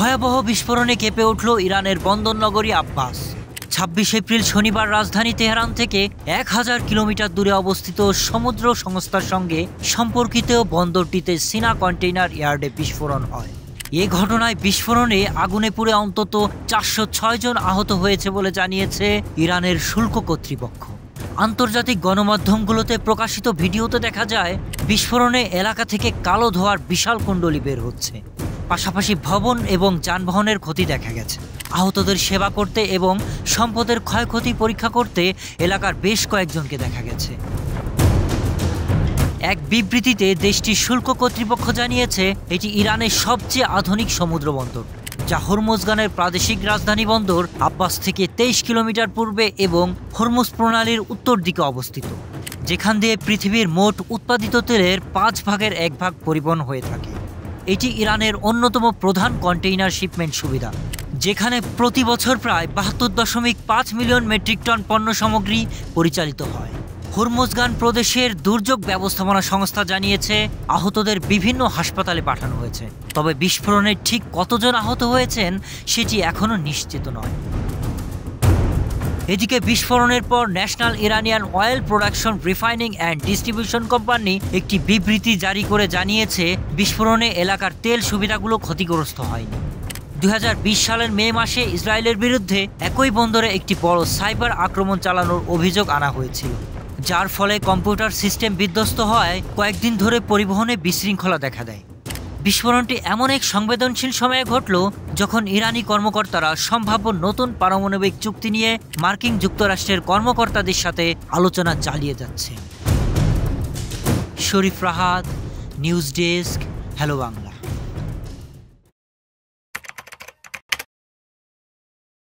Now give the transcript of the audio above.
ভয়াবহ বিস্ফোরণে কেঁপে উঠল ইরানের বন্দর নগরী আব্বাস। ২৬ এপ্রিল শনিবার রাজধানী তেহরান থেকে ১০০০ কিলোমিটার দূরে অবস্থিত সমুদ্র সংস্থার সঙ্গে সম্পর্কিত বন্দরটিতে সিনা কন্টেইনার ইয়ার্ডে বিস্ফোরণ হয়। এ ঘটনায় বিস্ফোরণে আগুনে পুড়ে অন্তত ৪০৬ জন আহত হয়েছে বলে জানিয়েছে ইরানের শুল্ক কর্তৃপক্ষ। আন্তর্জাতিক গণমাধ্যমগুলোতে প্রকাশিত ভিডিওতে দেখা যায় বিস্ফোরণে এলাকা থেকে কালো ধোঁয়ার বিশাল কুণ্ডলী বের হচ্ছে। পাশাপাশি ভবন এবং যানবাহনের ক্ষতি দেখা গেছে। আহতদের সেবা করতে এবং সম্পদের ক্ষয়ক্ষতি পরীক্ষা করতে এলাকার বেশ কয়েকজনকে দেখা গেছে। এক বিবৃতিতে দেশটির শুল্ক কর্তৃপক্ষ জানিয়েছে এটি ইরানের সবচেয়ে আধুনিক সমুদ্র বন্দর, যা হরমুজগানের প্রাদেশিক রাজধানী বন্দর আব্বাস থেকে ২৩ কিলোমিটার পূর্বে এবং হরমুজ প্রণালীর উত্তর দিকে অবস্থিত, যেখান দিয়ে পৃথিবীর মোট উৎপাদিত তেলের ৫ ভাগের ১ ভাগ পরিবহন হয়ে থাকে। এটি ইরানের অন্যতম প্রধান কন্টেইনার শিপমেন্ট সুবিধা, যেখানে প্রতি বছর প্রায় ৭২.৫ মিলিয়ন মেট্রিক টন পণ্য সামগ্রী পরিচালিত হয়। হরমুজগান প্রদেশের দুর্যোগ ব্যবস্থাপনা সংস্থা জানিয়েছে আহতদের বিভিন্ন হাসপাতালে পাঠানো হয়েছে, তবে বিস্ফোরণে ঠিক কতজন আহত হয়েছেন সেটি এখনও নিশ্চিত নয়। এদিকে বিস্ফোরণের পর national Iranian oil production refining and distribution company একটি বিবৃতি জারি করে জানিয়েছে বিস্ফোরণে এলাকার তেল সুবিধাগুলো ক্ষতিগ্রস্ত হয়নি। ২০২০ সালের মে মাসে ইসরায়েলের বিরুদ্ধে একই বন্দরে একটি বড় সাইবার আক্রমণ চালানোর অভিযোগ আনা হয়েছিল, যার ফলে কম্পিউটার সিস্টেম বিধ্বস্ত হওয়ায় কয়েকদিন ধরে পরিবহনে বিশৃঙ্খলা দেখা দেয়। বিস্ফোরণটি এমন এক সংবেদনশীল সময়ে ঘটল যখন ইরানি কর্মকর্তারা সম্ভাব্য নতুন পারমাণবিক চুক্তি নিয়ে মার্কিন যুক্তরাষ্ট্রের কর্মকর্তাদের সাথে আলোচনা চালিয়ে যাচ্ছে। Sharif Rahat, news desk, hello Bangla.